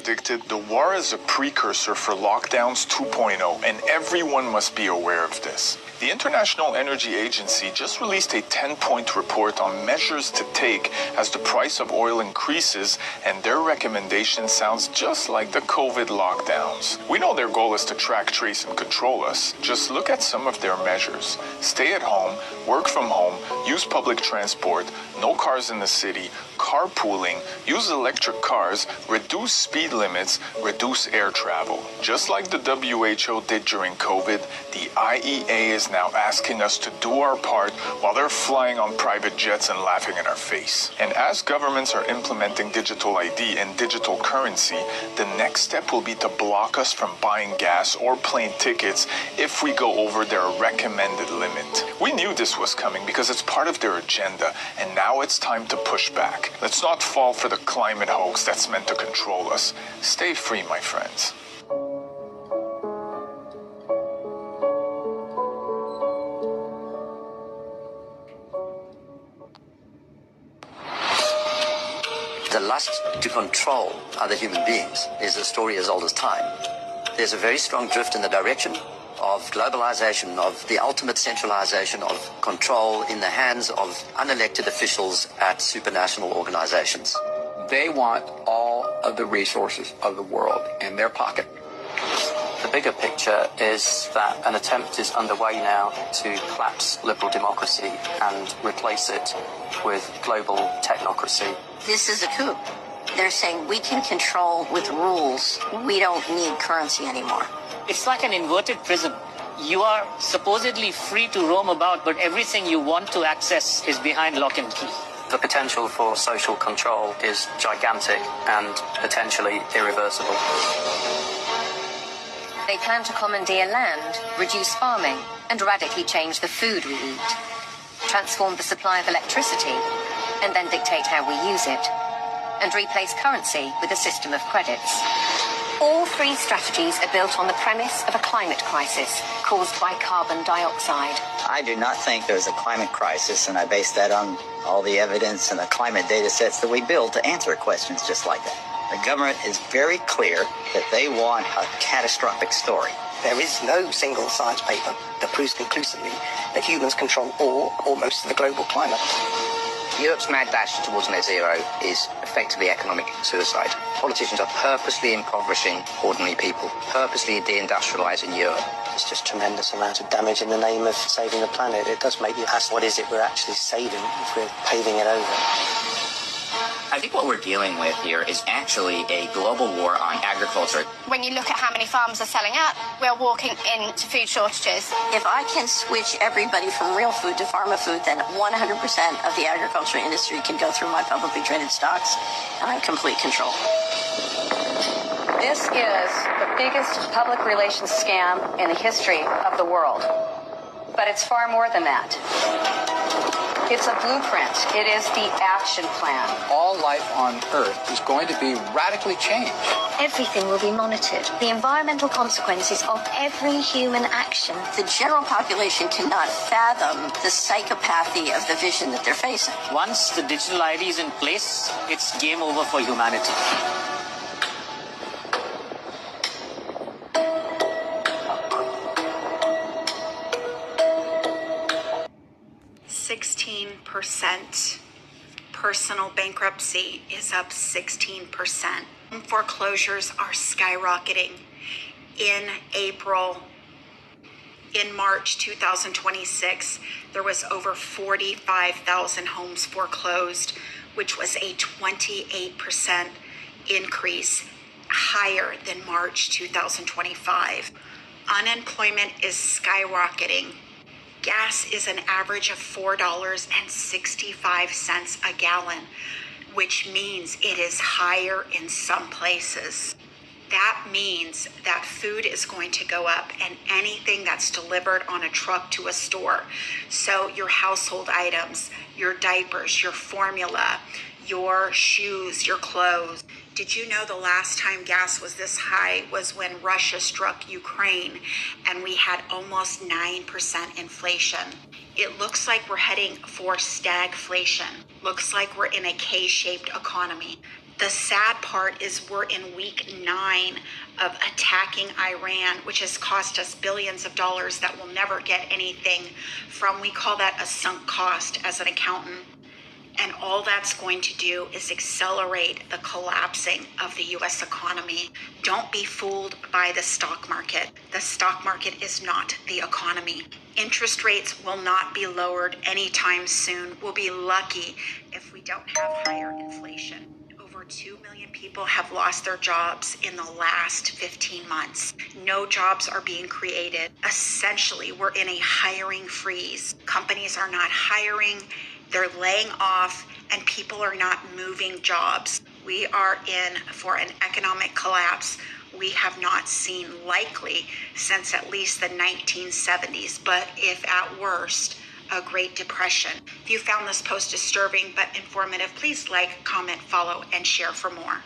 predicted, the war is a precursor for lockdowns 2.0, and everyone must be aware of this. The International Energy Agency just released a 10-point report on measures to take as the price of oil increases, and their recommendation sounds just like the COVID lockdowns. We know their goal is to track, trace, and control us. Just look at some of their measures. Stay at home, work from home, use public transport, no cars in the city, carpooling, use electric cars, reduce speed limits, reduce air travel. Just like the WHO did during COVID, the IEA is now asking us to do our part while they're flying on private jets and laughing in our face. And as governments are implementing digital ID and digital currency, the next step will be to block us from buying gas or plane tickets if we go over their recommended limit. We knew this was coming because it's part of their agenda, and now it's time to push back. Let's not fall for the climate hoax that's meant to control us. Stay free, my friends. The lust to control other human beings is a story as old as time. There's a very strong drift in the direction of globalization, of the ultimate centralization of control in the hands of unelected officials at supranational organizations. They want all of the resources of the world in their pocket. The bigger picture is that an attempt is underway now to collapse liberal democracy and replace it with global technocracy. This is a coup. They're saying we can control with rules. We don't need currency anymore. It's like an inverted prism. You are supposedly free to roam about, but everything you want to access is behind lock and key. The potential for social control is gigantic and potentially irreversible. They plan to commandeer land, reduce farming, and radically change the food we eat, transform the supply of electricity, and then dictate how we use it, and replace currency with a system of credits. All three strategies are built on the premise of a climate crisis caused by carbon dioxide. I do not think there's a climate crisis, and I base that on all the evidence and the climate data sets that we build to answer questions just like that. The government is very clear that they want a catastrophic story. There is no single science paper that proves conclusively that humans control all or most of the global climate. Europe's mad dash towards net zero is effectively economic suicide. Politicians are purposely impoverishing ordinary people, purposely deindustrializing Europe. It's just tremendous amount of damage in the name of saving the planet. It does make you ask, what is it we're actually saving if we're paving it over? I think what we're dealing with here is actually a global war on agriculture. When you look at how many farms are selling out, we're walking into food shortages. If I can switch everybody from real food to pharma food, then 100% of the agriculture industry can go through my publicly traded stocks, and I have complete control. This is the biggest public relations scam in the history of the world. But it's far more than that. It's a blueprint. It is the action plan. All life on Earth is going to be radically changed. Everything will be monitored. The environmental consequences of every human action. The general population cannot fathom the psychopathy of the vision that they're facing. Once the digital ID is in place, it's game over for humanity. Personal bankruptcy is up 16%. Foreclosures are skyrocketing. In March 2026, there was over 45,000 homes foreclosed, which was a 28% increase, higher than March 2025. Unemployment is skyrocketing. Gas is an average of $4.65 a gallon, which means it is higher in some places. That means that food is going to go up, and anything that's delivered on a truck to a store. So your household items, your diapers, your formula, your shoes, your clothes. Did you know the last time gas was this high was when Russia struck Ukraine and we had almost 9% inflation? It looks like we're heading for stagflation. Looks like we're in a K-shaped economy. The sad part is we're in week 9 of attacking Iran, which has cost us billions of dollars that we'll never get anything from. We call that a sunk cost as an accountant. And all that's going to do is accelerate the collapsing of the U.S. economy. Don't be fooled by the stock market. The stock market is not the economy. Interest rates will not be lowered anytime soon. We'll be lucky if we don't have higher inflation. Over 2 million people have lost their jobs in the last 15 months. No jobs are being created. Essentially, we're in a hiring freeze. Companies are not hiring. They're laying off, and people are not moving jobs. We are in for an economic collapse we have not seen likely since at least the 1970s, but if at worst, a Great Depression. If you found this post disturbing but informative, please like, comment, follow, and share for more.